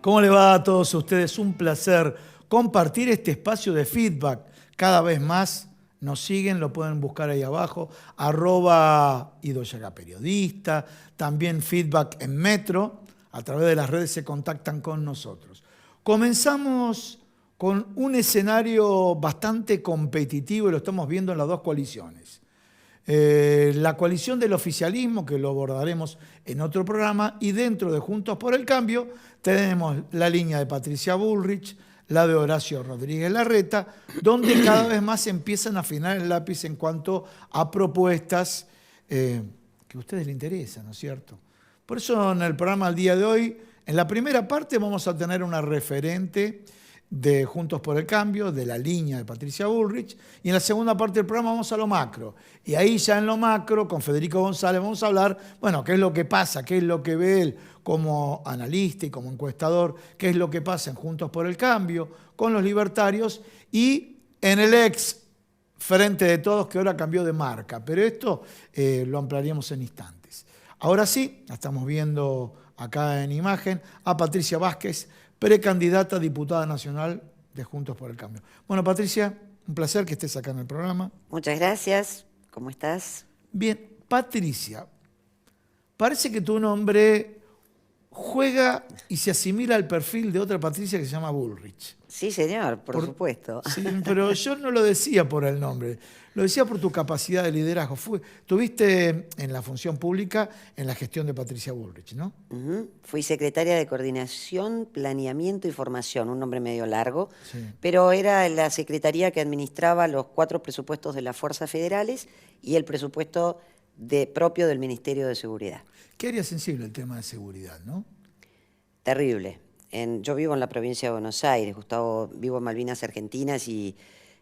¿Cómo le va a todos ustedes? Un placer compartir este espacio de feedback. Cada vez más nos siguen, lo pueden buscar ahí abajo, @idoyaga periodista, también feedback en Metro, a través de las redes se contactan con nosotros. Comenzamos con un escenario bastante competitivo y lo estamos viendo en las dos coaliciones. La coalición del oficialismo, que lo abordaremos en otro programa, y dentro de Juntos por el Cambio tenemos la línea de Patricia Bullrich, la de Horacio Rodríguez Larreta, donde cada vez más empiezan a afinar el lápiz en cuanto a propuestas que a ustedes les interesan, ¿no es cierto? Por eso en el programa del día de hoy, en la primera parte vamos a tener una referente de Juntos por el Cambio, de la línea de Patricia Bullrich, y en la segunda parte del programa vamos a lo macro. Y ahí ya en lo macro, con Federico González, vamos a hablar, bueno, qué es lo que pasa, qué es lo que ve él como analista y como encuestador, qué es lo que pasa en Juntos por el Cambio, con los libertarios, y en el ex Frente de Todos, que ahora cambió de marca. Pero esto lo ampliaríamos en instantes. Ahora sí, la estamos viendo acá en imagen, a Patricia Vázquez, precandidata a diputada nacional de Juntos por el Cambio. Bueno, Patricia, un placer que estés acá en el programa. Muchas gracias. ¿Cómo estás? Bien, Patricia, parece que tu nombre juega y se asimila al perfil de otra Patricia que se llama Bullrich. Sí, señor, por supuesto. Sí, pero yo no lo decía por el nombre, lo decía por tu capacidad de liderazgo. Tuviste en la función pública en la gestión de Patricia Bullrich, ¿no? Fui secretaria de Coordinación, Planeamiento y Formación, un nombre medio largo, Sí. pero era la secretaría que administraba los 4 presupuestos de las fuerzas federales y el presupuesto propio del Ministerio de Seguridad. ¿Qué área sensible el tema de seguridad, no? Terrible. Yo vivo en la provincia de Buenos Aires, Gustavo, vivo en Malvinas Argentinas, y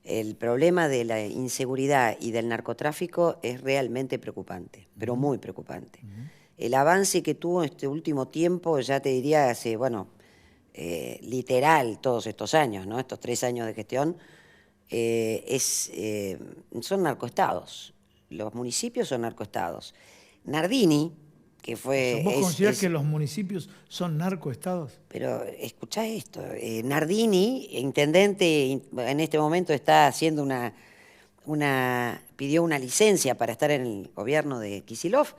el problema de la inseguridad y del narcotráfico es realmente preocupante, pero muy preocupante. El avance que tuvo en este último tiempo, ya te diría hace, literal todos estos años, ¿no? Estos 3 años de gestión, son narcoestados. Los municipios son narcoestados. Nardini, que fue... ¿Vos considerás que los municipios son narcoestados? Pero escuchá esto, Nardini, intendente, en este momento está haciendo pidió una licencia para estar en el gobierno de Kicillof,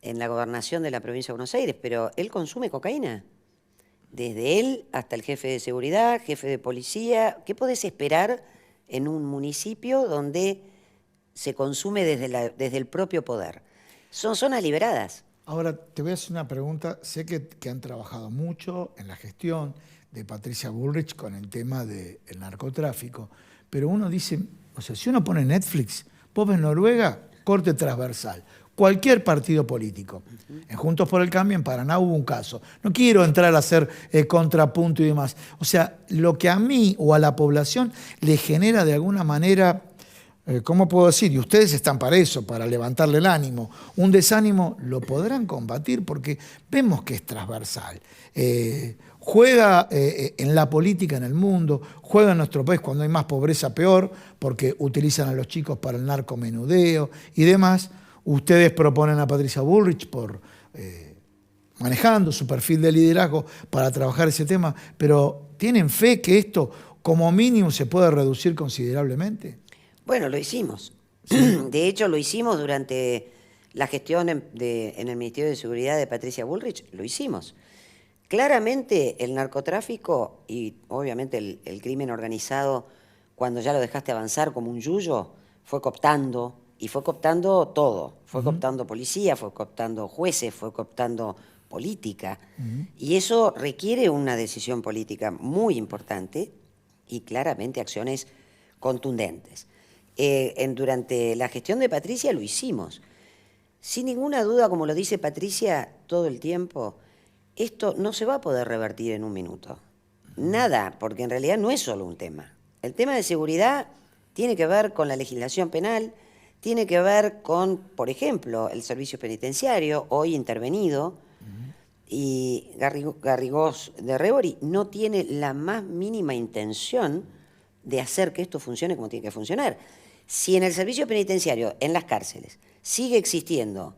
en la gobernación de la provincia de Buenos Aires, pero él consume cocaína. Desde él hasta el jefe de seguridad, jefe de policía. ¿Qué podés esperar en un municipio donde se consume desde el propio poder? Son zonas liberadas. Ahora, te voy a hacer una pregunta. Sé que han trabajado mucho en la gestión de Patricia Bullrich con el tema del narcotráfico, pero uno dice, o sea, si uno pone Netflix, vos ves Noruega, corte transversal, cualquier partido político. En Juntos por el Cambio, en Paraná hubo un caso. No quiero entrar a hacer contrapunto y demás. O sea, lo que a mí o a la población le genera de alguna manera... ¿Cómo puedo decir? Y ustedes están para eso, para levantarle el ánimo. Un desánimo lo podrán combatir porque vemos que es transversal. Juega en la política en el mundo, juega en nuestro país cuando hay más pobreza peor, porque utilizan a los chicos para el narcomenudeo y demás. Ustedes proponen a Patricia Bullrich manejando su perfil de liderazgo para trabajar ese tema, pero ¿tienen fe que esto como mínimo se puede reducir considerablemente? Bueno, lo hicimos. De hecho, lo hicimos durante la gestión en el Ministerio de Seguridad de Patricia Bullrich, lo hicimos. Claramente el narcotráfico y obviamente el crimen organizado, cuando ya lo dejaste avanzar como un yuyo, fue cooptando, y fue cooptando todo. Fue cooptando policía, fue cooptando jueces, fue cooptando política. Y eso requiere una decisión política muy importante y claramente acciones contundentes. Durante la gestión de Patricia lo hicimos. Sin ninguna duda, como lo dice Patricia todo el tiempo, esto no se va a poder revertir en un minuto. Nada, porque en realidad no es solo un tema. El tema de seguridad tiene que ver con la legislación penal, tiene que ver con, por ejemplo, el servicio penitenciario, hoy intervenido, y Garrigós de Rebori no tiene la más mínima intención de hacer que esto funcione como tiene que funcionar. Si en el servicio penitenciario, en las cárceles, sigue existiendo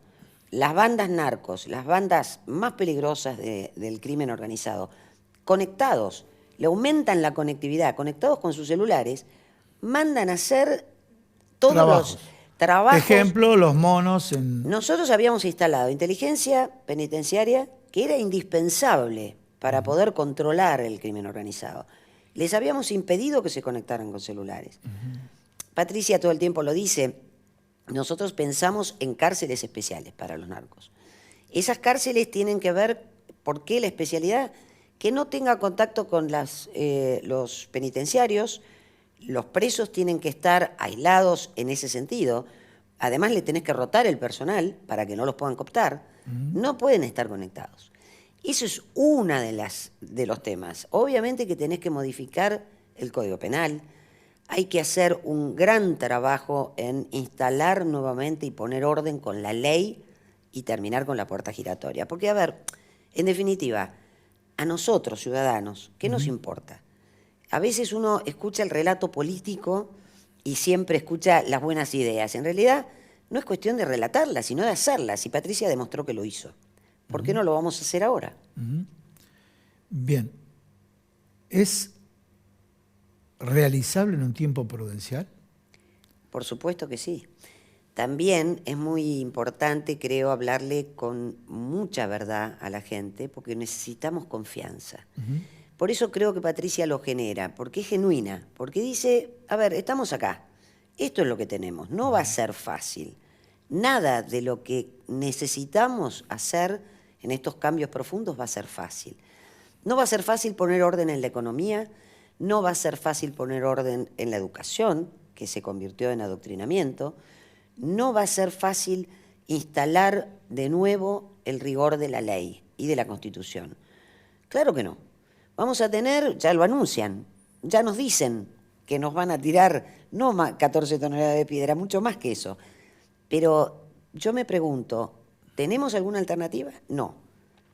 las bandas narcos, las bandas más peligrosas del crimen organizado, conectados, le aumentan la conectividad, conectados con sus celulares, mandan a hacer todos Trabajos. los trabajos. Ejemplo, los monos en... Nosotros habíamos instalado inteligencia penitenciaria que era indispensable para poder controlar el crimen organizado. Les habíamos impedido que se conectaran con celulares. Patricia todo el tiempo lo dice, nosotros pensamos en cárceles especiales para los narcos. Esas cárceles tienen que ver, ¿por qué la especialidad? Que no tenga contacto con los penitenciarios, los presos tienen que estar aislados en ese sentido. Además, le tenés que rotar el personal para que no los puedan cooptar. No pueden estar conectados. Eso es una de los temas. Obviamente que tenés que modificar el Código Penal. Hay que hacer un gran trabajo en instalar nuevamente y poner orden con la ley y terminar con la puerta giratoria. Porque, a ver, en definitiva, a nosotros, ciudadanos, ¿qué nos importa? A veces uno escucha el relato político y siempre escucha las buenas ideas. En realidad, no es cuestión de relatarlas, sino de hacerlas. Y Patricia demostró que lo hizo. ¿Por qué no lo vamos a hacer ahora? Bien. ¿Es realizable en un tiempo prudencial? Por supuesto que sí. También es muy importante, creo, hablarle con mucha verdad a la gente, porque necesitamos confianza. Por eso creo que Patricia lo genera, porque es genuina, porque dice, a ver, estamos acá, esto es lo que tenemos, no va a ser fácil. Nada de lo que necesitamos hacer en estos cambios profundos va a ser fácil. No va a ser fácil poner orden en la economía, no va a ser fácil poner orden en la educación, que se convirtió en adoctrinamiento, no va a ser fácil instalar de nuevo el rigor de la ley y de la Constitución. Claro que no. Vamos a tener, ya lo anuncian, ya nos dicen que nos van a tirar no 14 toneladas de piedra, mucho más que eso. Pero yo me pregunto, ¿tenemos alguna alternativa? No,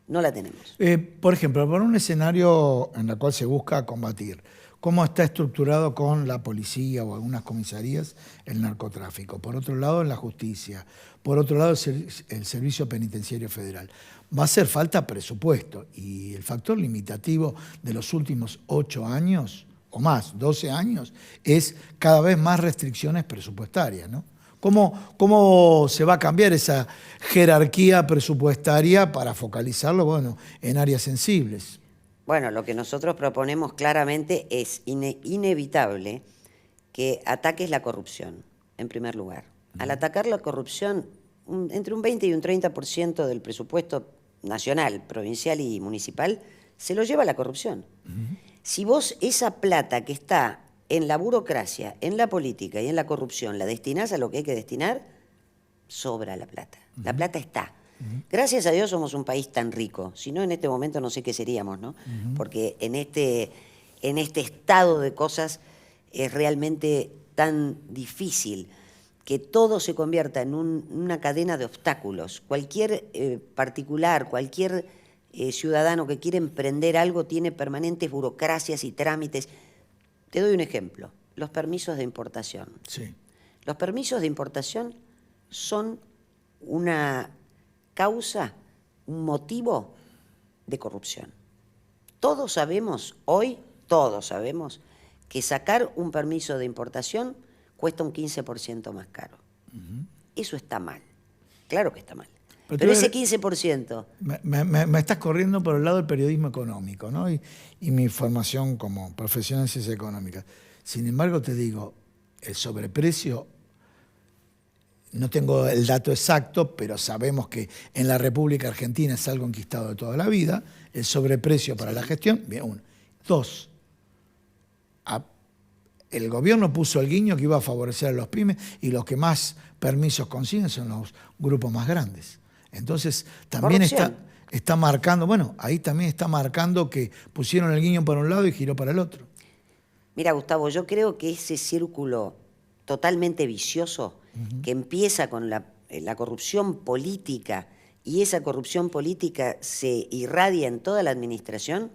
no la tenemos. Por ejemplo, por un escenario en el cual se busca combatir, ¿cómo está estructurado con la policía o algunas comisarías el narcotráfico? Por otro lado, en la justicia. Por otro lado, el Servicio Penitenciario Federal. Va a hacer falta presupuesto. Y el factor limitativo de los últimos 8 años, o más, 12 años, es cada vez más restricciones presupuestarias, ¿no? ¿Cómo se va a cambiar esa jerarquía presupuestaria para focalizarlo, bueno, en áreas sensibles? Bueno, lo que nosotros proponemos claramente es inevitable que ataques la corrupción, en primer lugar. Al atacar la corrupción, entre un 20 y un 30% del presupuesto nacional, provincial y municipal se lo lleva la corrupción. Si vos esa plata que está en la burocracia, en la política y en la corrupción la destinás a lo que hay que destinar, sobra la plata. La plata está. Gracias a Dios somos un país tan rico. Si no, en este momento no sé qué seríamos, ¿no? Porque en este estado de cosas es realmente tan difícil que todo se convierta en una cadena de obstáculos. Cualquier particular, cualquier ciudadano que quiere emprender algo tiene permanentes burocracias y trámites. Te doy un ejemplo, los permisos de importación. Sí. Los permisos de importación son una causa, un motivo de corrupción. Todos sabemos, hoy todos sabemos, que sacar un permiso de importación cuesta un 15% más caro. Eso está mal, claro que está mal. Pero ese 15%... Me estás corriendo por el lado del periodismo económico, ¿no? Y mi formación como profesional en ciencias económicas. Sin embargo, te digo, el sobreprecio, no tengo el dato exacto, pero sabemos que en la República Argentina es algo enquistado de toda la vida, el sobreprecio para la gestión, bien, uno. Dos, el gobierno puso el guiño que iba a favorecer a los pymes y los que más permisos consiguen son los grupos más grandes. Entonces, también está marcando, bueno, ahí también está marcando que pusieron el guiño para un lado y giró para el otro. Mira, Gustavo, yo creo que ese círculo totalmente vicioso que empieza con la corrupción política y esa corrupción política se irradia en toda la administración,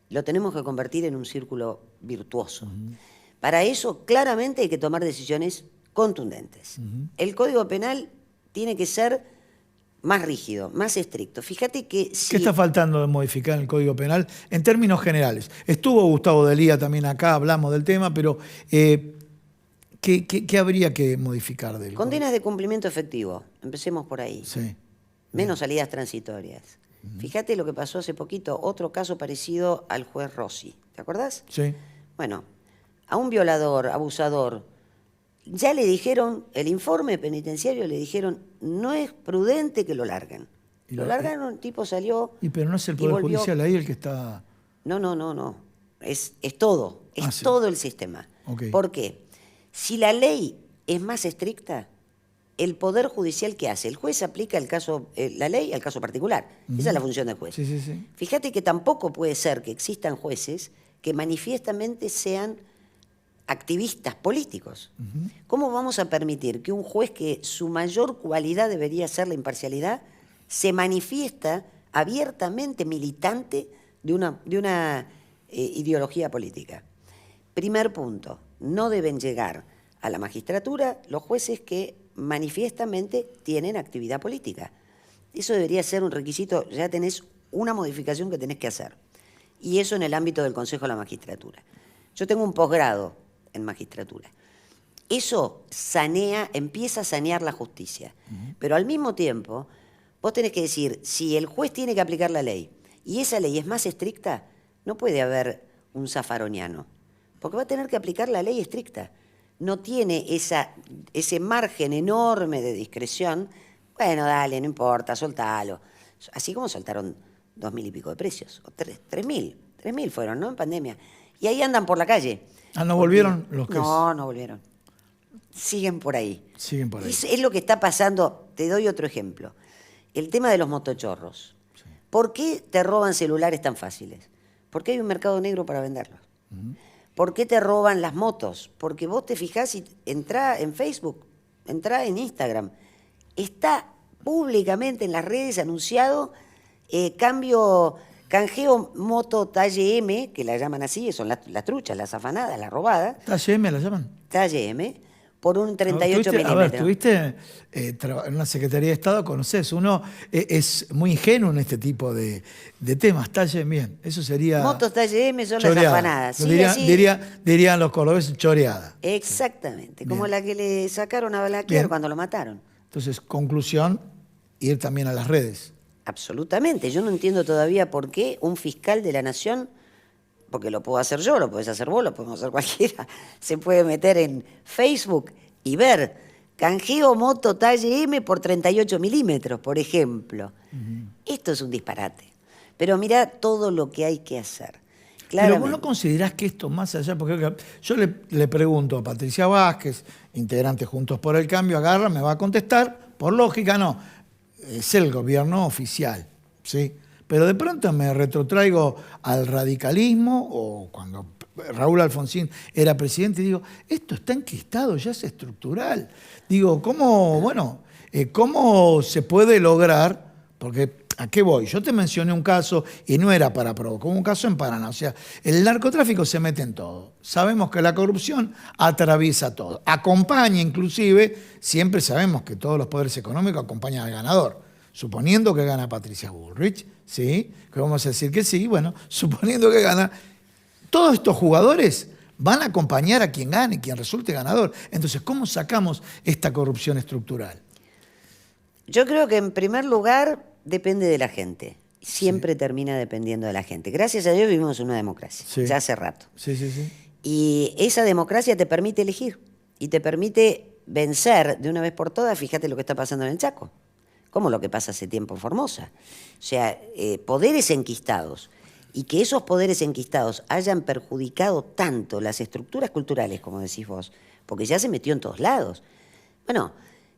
lo tenemos que convertir en un círculo virtuoso. Para eso claramente hay que tomar decisiones contundentes. El Código Penal tiene que ser más rígido, más estricto. Fíjate que si... ¿Qué está faltando de modificar en el Código Penal en términos generales? Estuvo Gustavo Delía también acá, hablamos del tema, pero ¿qué habría que modificar del Condenas de cumplimiento efectivo, empecemos por ahí. Sí. Menos salidas transitorias. Fíjate lo que pasó hace poquito, otro caso parecido al juez Rossi. ¿Te acordás? Sí. Bueno, a un violador, abusador, ya le dijeron, el informe penitenciario le dijeron, no es prudente que lo larguen. Lo largaron, el tipo salió. Pero no es el y Poder volvió. Judicial ahí el que está... No. Es todo. Es sí. todo el sistema. Ok. ¿Por qué? Si la ley es más estricta, el Poder Judicial, ¿qué hace? El juez aplica la ley al caso particular. Esa es la función del juez. Sí. Fíjate que tampoco puede ser que existan jueces que manifiestamente sean activistas políticos. ¿Cómo vamos a permitir que un juez que su mayor cualidad debería ser la imparcialidad se manifiesta abiertamente militante de una ideología política? Primer punto, no deben llegar a la magistratura los jueces que manifiestamente tienen actividad política. Eso debería ser un requisito, ya tenés una modificación que tenés que hacer. Y eso en el ámbito del Consejo de la Magistratura. Yo tengo un posgrado en magistratura. Eso empieza a sanear la justicia. Pero al mismo tiempo, vos tenés que decir, si el juez tiene que aplicar la ley y esa ley es más estricta, no puede haber un zafaroniano, porque va a tener que aplicar la ley estricta. No tiene ese margen enorme de discreción. Bueno, dale, no importa, soltalo. Así como soltaron 2.000 y pico de precios, o 3.000 fueron, ¿no? En pandemia. Y ahí andan por la calle. ¿No volvieron los que...? No volvieron. Siguen por ahí. Siguen por ahí. Es lo que está pasando. Te doy otro ejemplo. El tema de los motochorros. Sí. ¿Por qué te roban celulares tan fáciles? Porque hay un mercado negro para venderlos. ¿Por qué te roban las motos? Porque vos te fijás y entrá en Facebook, entrá en Instagram. Está públicamente en las redes anunciado canjeo moto talle M, que la llaman así, son las truchas, las afanadas, las robadas. ¿Talle M la llaman? Talle M, por un 38 milímetros. A ver, estuviste en una Secretaría de Estado, conocés, uno es muy ingenuo en este tipo de temas. Talle, bien, eso sería... Motos talle M son choreada. Las afanadas. Sí, dirían los cordobeses, choreada. Exactamente, bien. Como la que le sacaron a Balaquier cuando lo mataron. Entonces, conclusión, ir también a las redes. Absolutamente. Yo no entiendo todavía por qué un fiscal de la Nación, porque lo puedo hacer yo, lo podés hacer vos, lo podemos hacer cualquiera, se puede meter en Facebook y ver canjeo moto talle M por 38 milímetros, por ejemplo. Esto es un disparate. Pero mirá todo lo que hay que hacer. Pero vos no considerás que esto más allá, porque yo le pregunto a Patricia Vázquez, integrante Juntos por el Cambio, agarra, me va a contestar, por lógica no. Es el gobierno oficial, ¿sí? Pero de pronto me retrotraigo al radicalismo o cuando Raúl Alfonsín era presidente y digo, esto está enquistado, ya es estructural. Digo, ¿cómo se puede lograr? Porque, ¿a qué voy? Yo te mencioné un caso y no era para provocar, un caso en Paraná. O sea, el narcotráfico se mete en todo. Sabemos que la corrupción atraviesa todo. Acompaña inclusive, siempre sabemos que todos los poderes económicos acompañan al ganador. Suponiendo que gana Patricia Bullrich, ¿sí? Que vamos a decir que sí, bueno, suponiendo que gana, todos estos jugadores van a acompañar a quien gane, quien resulte ganador. Entonces, ¿cómo sacamos esta corrupción estructural? Yo creo que en primer lugar depende de la gente. Siempre termina dependiendo de la gente. Gracias a Dios vivimos una democracia, ya hace rato. Sí. Y esa democracia te permite elegir y te permite vencer de una vez por todas. Fíjate lo que está pasando en el Chaco, como lo que pasa hace tiempo en Formosa. O sea, poderes enquistados. Y que esos poderes enquistados hayan perjudicado tanto las estructuras culturales, como decís vos, porque ya se metió en todos lados. Bueno,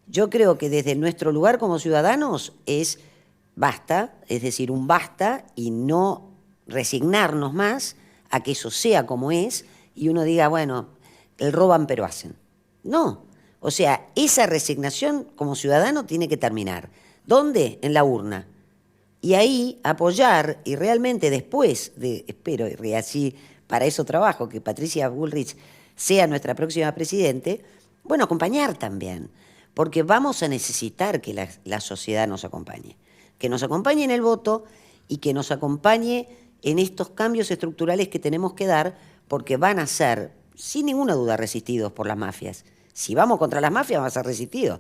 yo creo que desde nuestro lugar como ciudadanos es basta, es decir, un basta y no resignarnos más a que eso sea como es y uno diga, bueno, el roban pero hacen. No, o sea, esa resignación como ciudadano tiene que terminar. ¿Dónde? En la urna. Y ahí apoyar y realmente después de, espero, y así para eso trabajo, que Patricia Bullrich sea nuestra próxima presidente, bueno, acompañar también, porque vamos a necesitar que la sociedad nos acompañe en el voto y que nos acompañe en estos cambios estructurales que tenemos que dar, porque van a ser, sin ninguna duda, resistidos por las mafias. Si vamos contra las mafias, vamos a ser resistidos,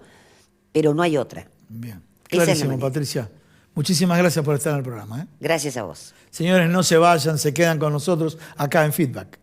pero no hay otra. Bien, Esa es la clarísimo, manera. Patricia. Muchísimas gracias por estar en el programa. Gracias a vos. Señores, no se vayan, se quedan con nosotros acá en Feedback.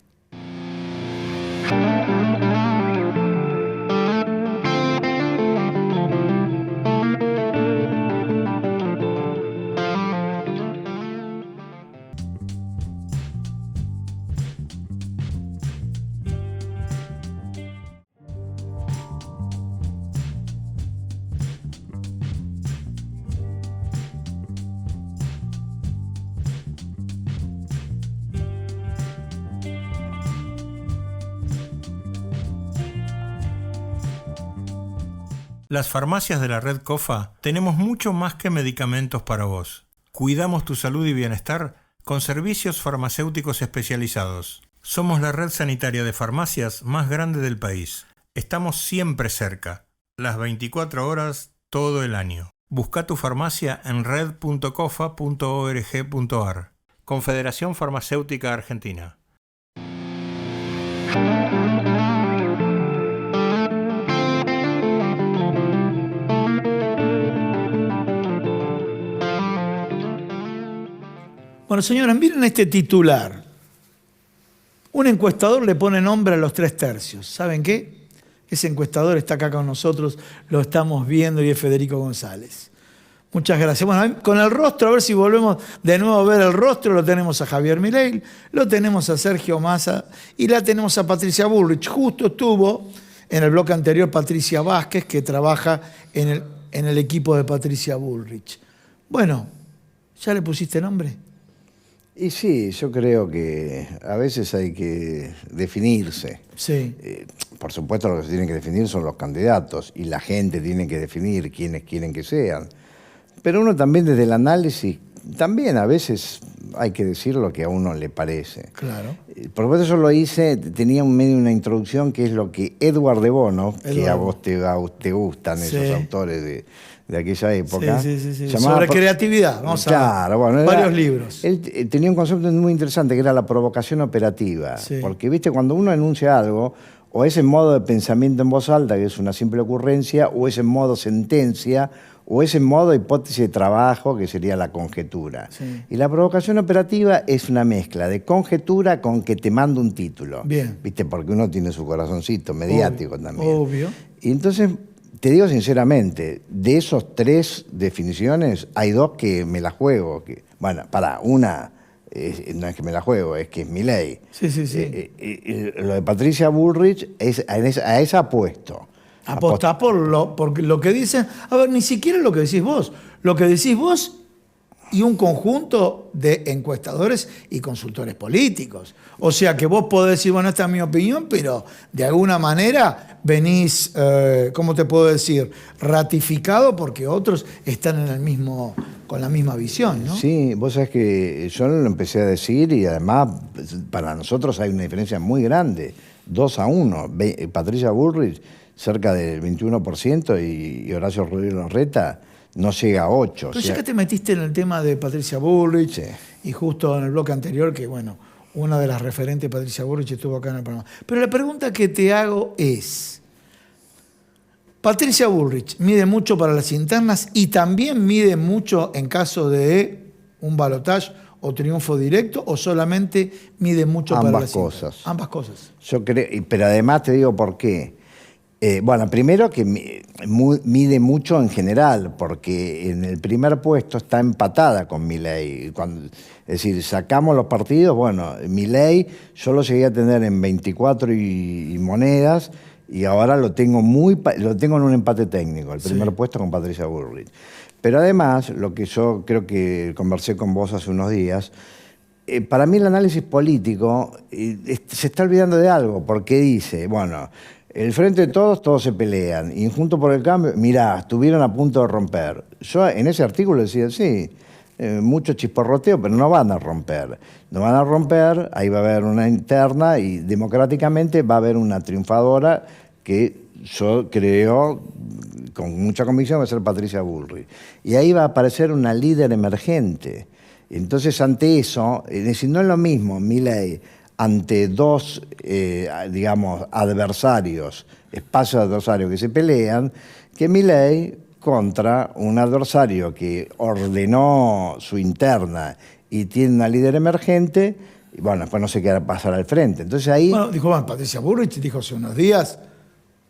Las farmacias de la red COFA tenemos mucho más que medicamentos para vos. Cuidamos tu salud y bienestar con servicios farmacéuticos especializados. Somos la red sanitaria de farmacias más grande del país. Estamos siempre cerca, las 24 horas, todo el año. Busca tu farmacia en red.cofa.org.ar. Confederación Farmacéutica Argentina. Bueno, señoras, miren este titular. Un encuestador le pone nombre a los 3/3. ¿Saben qué? Ese encuestador está acá con nosotros, lo estamos viendo y es Federico González. Muchas gracias. Bueno, con el rostro, a ver si volvemos de nuevo a ver el rostro, lo tenemos a Javier Milei, lo tenemos a Sergio Massa y la tenemos a Patricia Bullrich. Justo estuvo en el bloque anterior Patricia Vázquez, que trabaja en el equipo de Patricia Bullrich. Bueno, ¿ya le pusiste nombre? Y sí, yo creo que a veces hay que definirse. Sí. Por supuesto, lo que se tienen que definir son los candidatos y la gente tiene que definir quiénes quieren que sean. Pero uno también desde el análisis, también a veces hay que decir lo que a uno le parece. Claro. Por supuesto yo lo hice, tenía medio una introducción que es lo que Edward de Bono, que a vos te gustan esos autores de aquella época. Sí. Sobre creatividad, vamos a ver. Varios libros. Él tenía un concepto muy interesante que era la provocación operativa. Sí. Porque, viste, cuando uno enuncia algo, o es en modo de pensamiento en voz alta, que es una simple ocurrencia, o es en modo sentencia, o es en modo hipótesis de trabajo, que sería la conjetura. Sí. Y la provocación operativa es una mezcla de conjetura con que te manda un título. Bien. Viste, porque uno tiene su corazoncito mediático también. Obvio. Y entonces, te digo sinceramente, de esos 3 definiciones, hay 2 que me la juego. Bueno, una no es que me la juego, es que es Milei. Sí. Lo de Patricia Bullrich, a esa apuesto. Apostás por lo que dicen. A ver, ni siquiera lo que decís vos. Lo que decís vos y un conjunto de encuestadores y consultores políticos. O sea que vos podés decir, bueno, esta es mi opinión, pero de alguna manera venís, ¿cómo te puedo decir? Ratificado porque otros están con la misma visión, ¿no? Sí, vos sabés que yo lo empecé a decir y además para nosotros hay una diferencia muy grande. 2-1. Patricia Bullrich cerca del 21% y Horacio Rodríguez Larreta no llega a 8. Pero ya que te metiste en el tema de Patricia Bullrich, sí, y justo en el bloque anterior, que bueno, una de las referentes, Patricia Bullrich, estuvo acá en el programa. Pero la pregunta que te hago es, Patricia Bullrich mide mucho para las internas y también mide mucho en caso de un balotaje o triunfo directo, o solamente mide mucho para las internas? Ambas cosas. Yo creo, pero además te digo por qué. Bueno, primero que mide mucho en general, porque en el primer puesto está empatada con Milei. Es decir, sacamos los partidos, bueno, Milei yo lo llegué a tener en 24 y monedas, y ahora lo tengo en un empate técnico, el primer puesto con Patricia Bullrich. Pero además, lo que yo creo que conversé con vos hace unos días, para mí el análisis político se está olvidando de algo, porque dice, bueno, el Frente de Todos se pelean, y Juntos por el Cambio, mirá, estuvieron a punto de romper. Yo en ese artículo decía, sí, mucho chisporroteo, pero no van a romper. No van a romper, ahí va a haber una interna y democráticamente va a haber una triunfadora que yo creo, con mucha convicción, va a ser Patricia Bullrich. Y ahí va a aparecer una líder emergente. Entonces, ante eso, es decir, no es lo mismo Milei ante dos, digamos, adversarios, espacios adversarios que se pelean, que Milei contra un adversario que ordenó su interna y tiene una líder emergente, y bueno, después no sé qué va a pasar al frente. Entonces ahí... Bueno, dijo Patricia Bullrich, dijo hace unos días,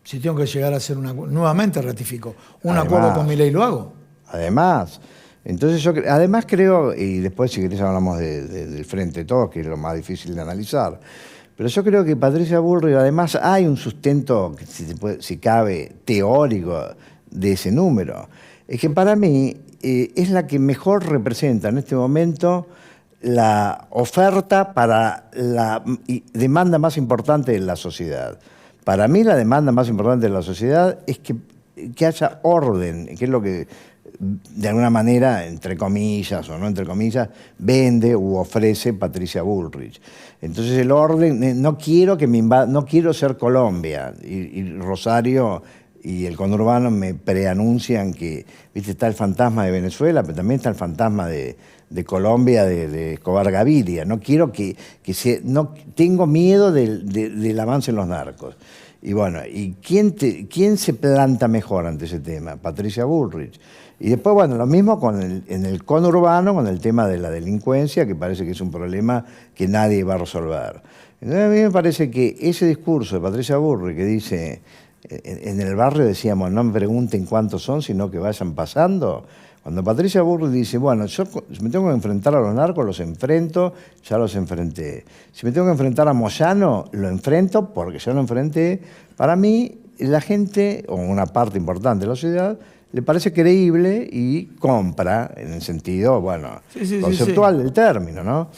si tengo que llegar a hacer nuevamente ratifico un acuerdo con Milei, lo hago. Además, entonces además creo, y después si querés hablamos del frente de todos, que es lo más difícil de analizar, pero yo creo que Patricia Bullrich, además hay un sustento, si cabe, teórico de ese número. Es que para mí es la que mejor representa en este momento la oferta para la demanda más importante de la sociedad. Para mí la demanda más importante de la sociedad es que haya orden, que es lo que de alguna manera, entre comillas o no entre comillas, vende u ofrece Patricia Bullrich. Entonces el orden, no quiero ser Colombia y Rosario y el conurbano me preanuncian que, viste, está el fantasma de Venezuela, pero también está el fantasma de Colombia, de Escobar Gaviria. No quiero tengo miedo del avance en los narcos. Y bueno, ¿y quién se planta mejor ante ese tema? Patricia Bullrich. Y después, bueno, lo mismo en el conurbano, con el tema de la delincuencia, que parece que es un problema que nadie va a resolver. Entonces, a mí me parece que ese discurso de Patricia Bullrich que dice, en el barrio decíamos, no me pregunten cuántos son, sino que vayan pasando. Cuando Patricia Bullrich dice, bueno, yo si me tengo que enfrentar a los narcos, los enfrento, ya los enfrenté. Si me tengo que enfrentar a Moyano, lo enfrento porque ya lo enfrenté. Para mí, la gente, o una parte importante de la sociedad, le parece creíble y compra, en el sentido, bueno, conceptual del término, ¿no?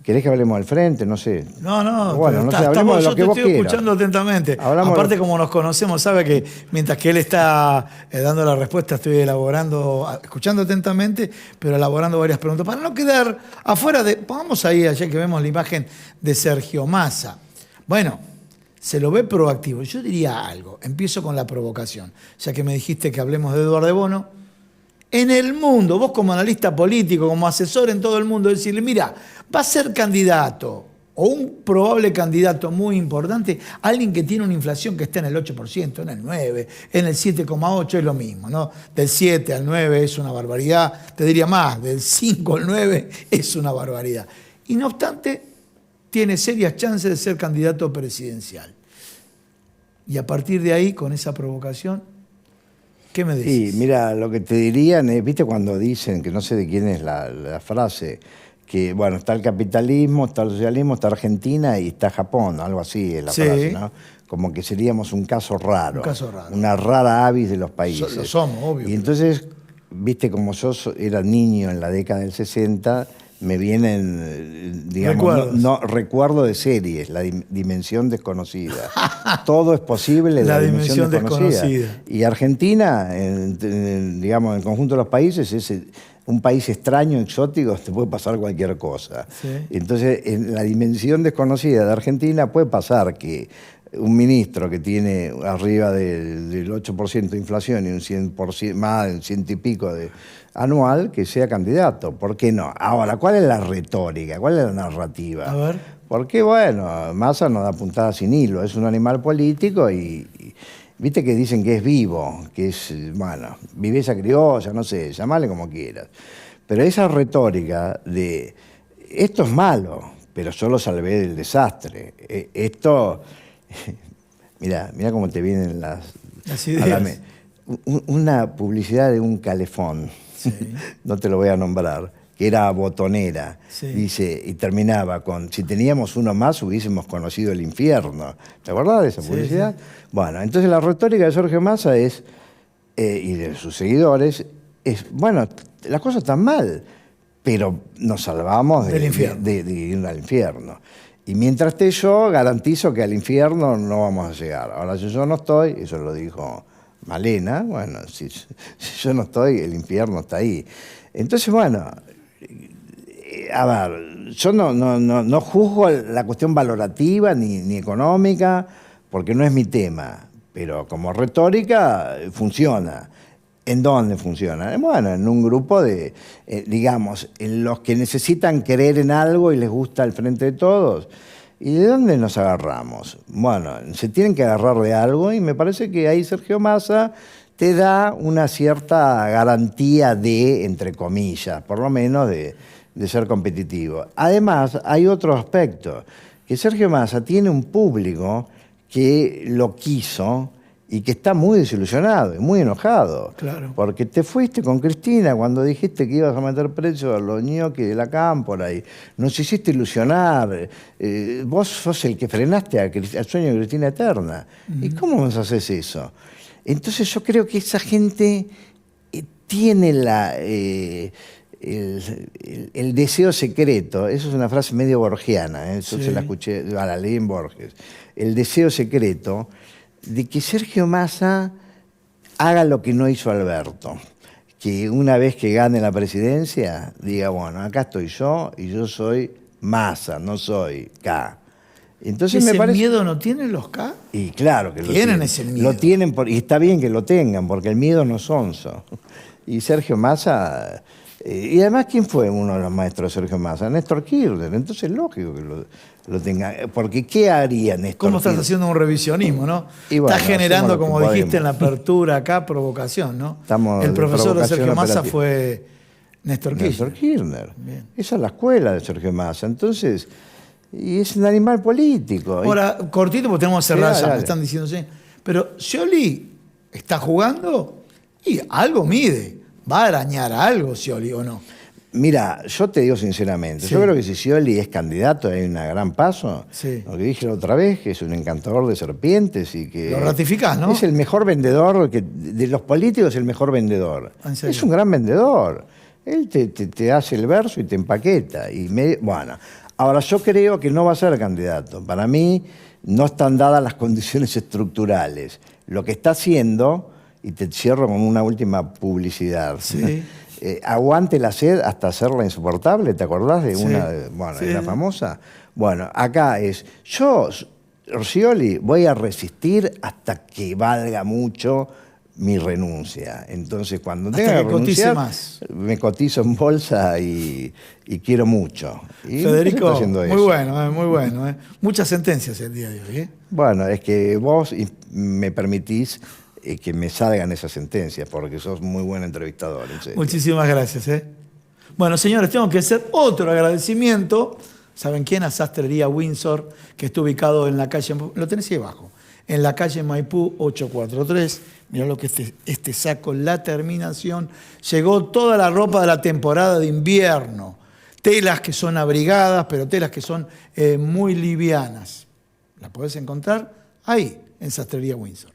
¿Querés que hablemos del frente? No sé. No, bueno, no sé, hablemos de lo que vos quieras. Yo te estoy escuchando atentamente. Aparte, como nos conocemos, sabe que mientras que él está dando la respuesta, estoy escuchando atentamente, pero elaborando varias preguntas. Para no quedar afuera vamos ahí, ayer que vemos la imagen de Sergio Massa. Bueno, se lo ve proactivo. Yo diría algo, empiezo con la provocación. Ya que me dijiste que hablemos de Eduardo Bono. En el mundo, vos como analista político, como asesor en todo el mundo, decirle, mira, va a ser candidato o un probable candidato muy importante, alguien que tiene una inflación que está en el 8%, en el 9%, en el 7,8% es lo mismo, ¿no? Del 7 al 9 es una barbaridad, te diría más, del 5 al 9 es una barbaridad. Y no obstante, tiene serias chances de ser candidato presidencial. Y a partir de ahí, con esa provocación, ¿qué me decís? Sí, mira, lo que te dirían es, viste cuando dicen, que no sé de quién es la frase, que bueno, está el capitalismo, está el socialismo, está Argentina y está Japón, algo así es la frase, ¿no? Como que seríamos un caso raro. Un caso raro. Una rara avis de los países. Lo somos, obvio. Y entonces, viste, como yo era niño en la década del 60, me vienen, digamos, recuerdo de series, La Dimensión Desconocida. Todo es posible, La Dimensión Desconocida. Y Argentina, digamos, en el conjunto de los países, es un país extraño, exótico, te puede pasar cualquier cosa. Sí. Entonces, en La Dimensión Desconocida de Argentina puede pasar que un ministro que tiene arriba del 8% de inflación y un 100%, más del 100 y pico de anual, que sea candidato. ¿Por qué no? Ahora, ¿cuál es la retórica? ¿Cuál es la narrativa? A ver. Porque, bueno, Massa no da puntada sin hilo, es un animal político y viste que dicen que es vivo, que es, bueno, viveza criolla, no sé, llamale como quieras. Pero esa retórica de, esto es malo, pero yo lo salvé del desastre. Esto, mira cómo te vienen las ideas. Una publicidad de un calefón, sí. No te lo voy a nombrar, que era botonera, sí. Dice, y terminaba con, si teníamos uno más hubiésemos conocido el infierno. ¿Te acordás de esa publicidad? Sí. Bueno, entonces la retórica de Sergio Massa es, y de sus seguidores, es, bueno, las cosas están mal, pero nos salvamos de ir al infierno. Y mientras esté yo, garantizo que al infierno no vamos a llegar. Ahora, si yo no estoy, eso lo dijo Malena, bueno, si yo no estoy, el infierno está ahí. Entonces, bueno, A ver, yo no juzgo la cuestión valorativa ni económica, porque no es mi tema, pero como retórica funciona. ¿En dónde funciona? Bueno, en un grupo de, digamos, en los que necesitan creer en algo y les gusta el frente de todos. ¿Y de dónde nos agarramos? Bueno, se tienen que agarrar de algo y me parece que ahí Sergio Massa te da una cierta garantía de, entre comillas, por lo menos de ser competitivo. Además, hay otro aspecto, que Sergio Massa tiene un público que lo quiso y que está muy desilusionado y muy enojado. Claro. Porque te fuiste con Cristina cuando dijiste que ibas a meter precio a los ñoquis de la cámpora y nos hiciste ilusionar. Vos sos el que frenaste al sueño de Cristina Eterna. ¿Y cómo nos haces eso? Entonces yo creo que esa gente tiene el deseo secreto. Eso es una frase medio borgiana, eso Sí. se la escuché, la leí en Borges. El deseo secreto de que Sergio Massa haga lo que no hizo Alberto, que una vez que gane la presidencia diga, bueno, acá estoy yo y yo soy Massa, no soy K. Entonces ¿Ese me parece... miedo no tienen los K? Y claro que lo Tienen tienen. ese miedo. Lo tienen y está bien que lo tengan, porque el miedo no es sonso. Y Sergio Massa... y además, ¿quién fue uno de los maestros de Sergio Massa? Néstor Kirchner. Entonces es lógico que lo tenga. Porque ¿qué haría Néstor ¿Cómo estás Kirchner? haciendo un revisionismo, no? Y bueno, Estás generando, hacemos lo como que dijiste en la podemos. apertura acá, provocación, ¿no? Estamos El de profesor de provocación Sergio Massa operativa. fue Néstor Néstor Kirchner. Kirchner. Bien. Esa es la escuela de Sergio Massa. Entonces, y es un animal político. Ahora, cortito, porque tenemos que cerrar Sí, ya, me dale. están diciendo sí. Pero Scioli está jugando y algo mide. ¿Va a arañar algo Scioli o no? Mira, yo te digo sinceramente, Sí. yo creo que si Scioli es candidato hay un gran paso. Sí. Lo que dije la otra vez, que es un encantador de serpientes y que... Lo ratificás, ¿no? Es el mejor vendedor, de los políticos el mejor vendedor. ¿En serio? Es un gran vendedor. Él te hace el verso y te empaqueta. Bueno, ahora yo creo que no va a ser candidato. Para mí no están dadas las condiciones estructurales. Lo que está haciendo, y te cierro con una última publicidad. Sí. Aguante la sed hasta hacerla insoportable, ¿te acordás de Sí. una, bueno, Sí. de la famosa? Bueno, acá es, yo, Scioli, voy a resistir hasta que valga mucho mi renuncia. Entonces, cuando Hasta tenga que que cotice renunciar, más. me cotizo en bolsa y quiero mucho. Y Federico, estoy haciendo muy eso. bueno, muy bueno. Muchas sentencias el día de hoy. Bueno, es que vos me permitís que me salgan esas sentencias, porque sos muy buen entrevistador. En serio. Muchísimas gracias. Bueno, señores, tengo que hacer otro agradecimiento. ¿Saben quién? A Sastrería Windsor, que está ubicado en la calle, lo tenés ahí abajo, en la calle Maipú 843. Mirá lo que este saco, la terminación. Llegó toda la ropa de la temporada de invierno. Telas que son abrigadas, pero telas que son muy livianas. La podés encontrar ahí, en Sastrería Windsor.